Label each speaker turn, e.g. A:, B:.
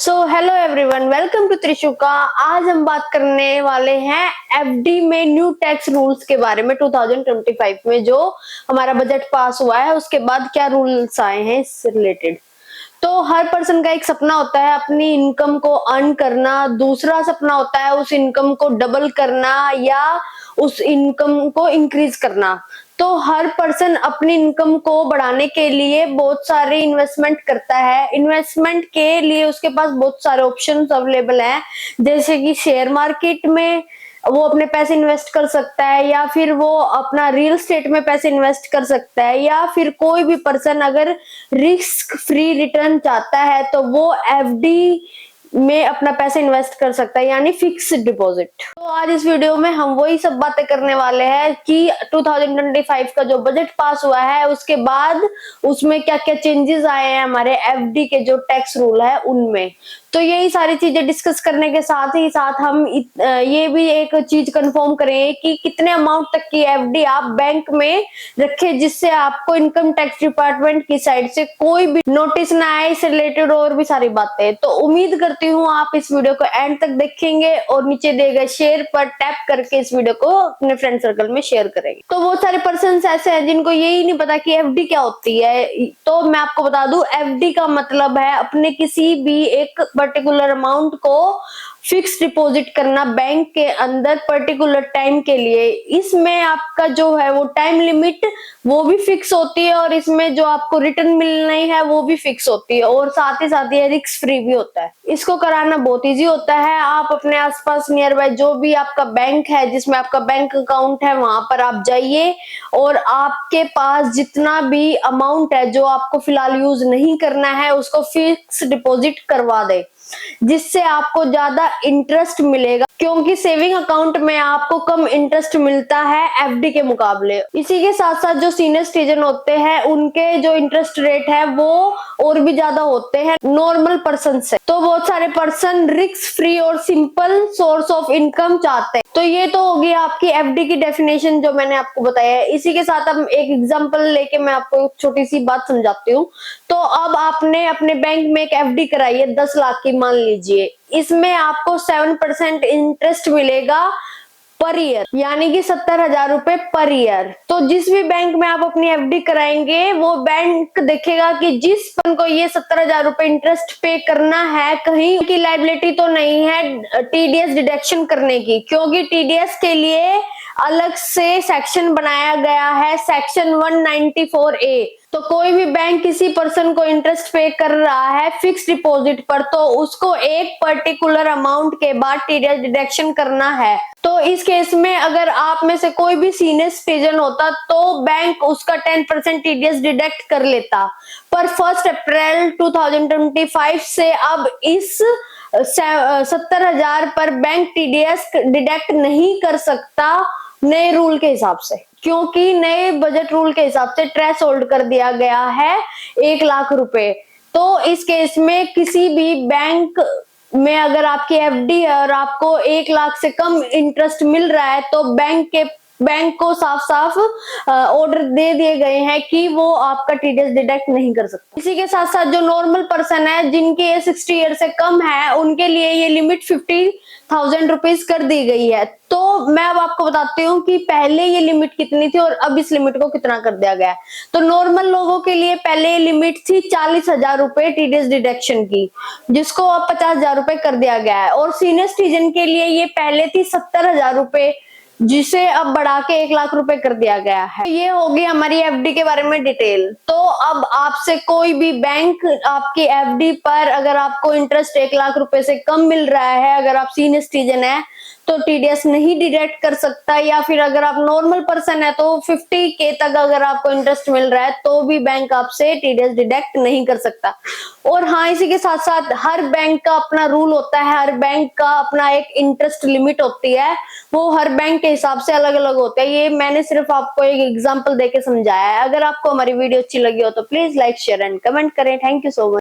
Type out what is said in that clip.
A: So hello everyone, welcome to Trishuka. आज हम बात करने वाले हैं एफडी में न्यू टैक्स रूल्स के बारे में। 2025 में जो हमारा बजट पास हुआ है उसके बाद क्या रूल्स आए हैं इससे रिलेटेड। तो हर पर्सन का एक सपना होता है अपनी इनकम को अर्न करना, दूसरा सपना होता है उस इनकम को डबल करना या उस इनकम को इंक्रीज करना। तो हर पर्सन अपनी इनकम को बढ़ाने के लिए बहुत सारे इन्वेस्टमेंट करता है। इन्वेस्टमेंट के लिए उसके पास बहुत सारे ऑप्शंस अवेलेबल हैं, जैसे कि शेयर मार्केट में वो अपने पैसे इन्वेस्ट कर सकता है, या फिर वो अपना रियल स्टेट में पैसे इन्वेस्ट कर सकता है, या फिर कोई भी पर्सन अगर रिस्क फ्री रिटर्न चाहता है तो वो एफडी में अपना पैसा इन्वेस्ट कर सकता है, यानी फिक्स डिपॉजिट। तो आज इस वीडियो में हम वही सब बातें करने वाले हैं कि 2025 का जो बजट पास हुआ है उसके बाद उसमें क्या क्या चेंजेस आए हैं हमारे एफडी के जो टैक्स रूल है उनमें। तो यही सारी चीजें डिस्कस करने के साथ ही साथ हम ये भी एक चीज कंफर्म करेंगे कि कितने अमाउंट तक की एफडी आप बैंक में रखें जिससे आपको इनकम टैक्स डिपार्टमेंट की साइड से कोई भी नोटिस ना आए, इससे रिलेटेड और भी सारी बातें। तो उम्मीद करती हूँ आप इस वीडियो को एंड तक देखेंगे और नीचे दिए गए शेयर पर टैप करके इस वीडियो को अपने फ्रेंड सर्कल में शेयर करेंगे। तो बहुत सारे पर्सन ऐसे हैं जिनको यही नहीं पता कि एफडी क्या होती है। तो मैं आपको बता दूं, एफडी का मतलब है अपने किसी भी एक पर्टिकुलर अमाउंट को फिक्स डिपॉजिट करना बैंक के अंदर पर्टिकुलर टाइम के लिए। इसमें आपका जो है वो टाइम लिमिट वो भी फिक्स होती है और इसमें जो आपको रिटर्न मिलनी है वो भी फिक्स होती है, और साथ ही साथ ये रिस्क फ्री भी होता है। इसको कराना बहुत इजी होता है। आप अपने आसपास नियर बाय जो भी आपका बैंक है जिसमें आपका बैंक अकाउंट है वहां पर आप जाइए और आपके पास जितना भी अमाउंट है जो आपको फिलहाल यूज नहीं करना है उसको फिक्स डिपॉजिट करवा दे, जिससे आपको ज्यादा इंटरेस्ट मिलेगा, क्योंकि सेविंग अकाउंट में आपको कम इंटरेस्ट मिलता है एफडी के मुकाबले। इसी के साथ साथ जो सीनियर सिटीजन होते हैं उनके जो इंटरेस्ट रेट है वो और भी ज्यादा होते हैं नॉर्मल पर्सन से। तो बहुत सारे पर्सन रिस्क फ्री और सिंपल सोर्स ऑफ इनकम चाहते हैं। तो ये तो होगी आपकी एफडी की डेफिनेशन जो मैंने आपको बताया है। इसी के साथ हम एक एग्जांपल लेके मैं आपको एक छोटी सी बात समझाती हूँ। तो अब आपने अपने बैंक में एक एफडी कराई है 10 लाख की, मान लीजिए। इसमें आपको 7% इंटरेस्ट मिलेगा पर ईयर, यानी कि 70,000 रुपए पर ईयर। तो जिस भी बैंक में आप अपनी एफडी कराएंगे वो बैंक देखेगा कि जिस पर्सन को ये 70,000 रुपए इंटरेस्ट पे करना है, कहीं की लायबिलिटी तो नहीं है टीडीएस डिडक्शन करने की, क्योंकि टीडीएस के लिए अलग से सेक्शन बनाया गया है, सेक्शन 194A। तो कोई भी बैंक किसी पर्सन को इंटरेस्ट पे कर रहा है फिक्स डिपॉजिट पर, तो उसको एक पर्टिकुलर अमाउंट के बाद टीडीएस डिडक्शन करना है। तो इस केस में अगर आप में से कोई भी सीनियर सिटीजन होता तो बैंक उसका 10% टीडीएस डिडक्ट कर लेता। पर 1 अप्रैल 2025 से अब इस 70,000 पर बैंक टीडीएस डिडक्ट नहीं कर सकता नए रूल के हिसाब से, क्योंकि नए बजट रूल के हिसाब से थ्रेश होल्ड कर दिया गया है 1 लाख रुपए। तो इस केस में किसी भी बैंक में अगर आपकी एफडी है और आपको 1 लाख से कम इंटरेस्ट मिल रहा है तो बैंक को साफ साफ ऑर्डर दे दिए गए हैं कि वो आपका टीडीएस डिडक्ट नहीं कर सकते। इसी के साथ साथ जो नॉर्मल पर्सन है जिनकी एज 60 ईयर से कम है उनके लिए ये लिमिट 50,000 रुपीज कर दी गई है। तो मैं अब आपको बताती हूँ कि पहले ये लिमिट कितनी थी और अब इस लिमिट को कितना कर दिया गया है। तो नॉर्मल लोगों के लिए पहले ये लिमिट थी 40,000 रुपए टीडीएस डिडक्शन की, जिसको अब 50,000 रुपए कर दिया गया है। और सीनियर सिटीजन के लिए ये पहले थी 70,000 रुपए, जिसे अब बढ़ा के 1 लाख रुपए कर दिया गया है। तो ये होगी हमारी एफडी के बारे में डिटेल। तो अब आपसे कोई भी बैंक आपकी एफडी पर अगर आपको इंटरेस्ट 1 लाख रुपए से कम मिल रहा है, अगर आप सीनियर सिटीजन है तो टीडीएस नहीं डिडक्ट कर सकता, या फिर अगर आप नॉर्मल पर्सन है तो 50K तक अगर आपको इंटरेस्ट मिल रहा है तो भी बैंक आपसे टीडीएस डिडक्ट नहीं कर सकता। और हाँ, इसी के साथ साथ हर बैंक का अपना रूल होता है, हर बैंक का अपना एक इंटरेस्ट लिमिट होती है, वो हर बैंक के हिसाब से अलग अलग होता है। ये मैंने सिर्फ आपको एक एग्जांपल देके समझाया है। अगर आपको हमारी वीडियो अच्छी लगी हो तो please like share and comment करें। Thank you so much.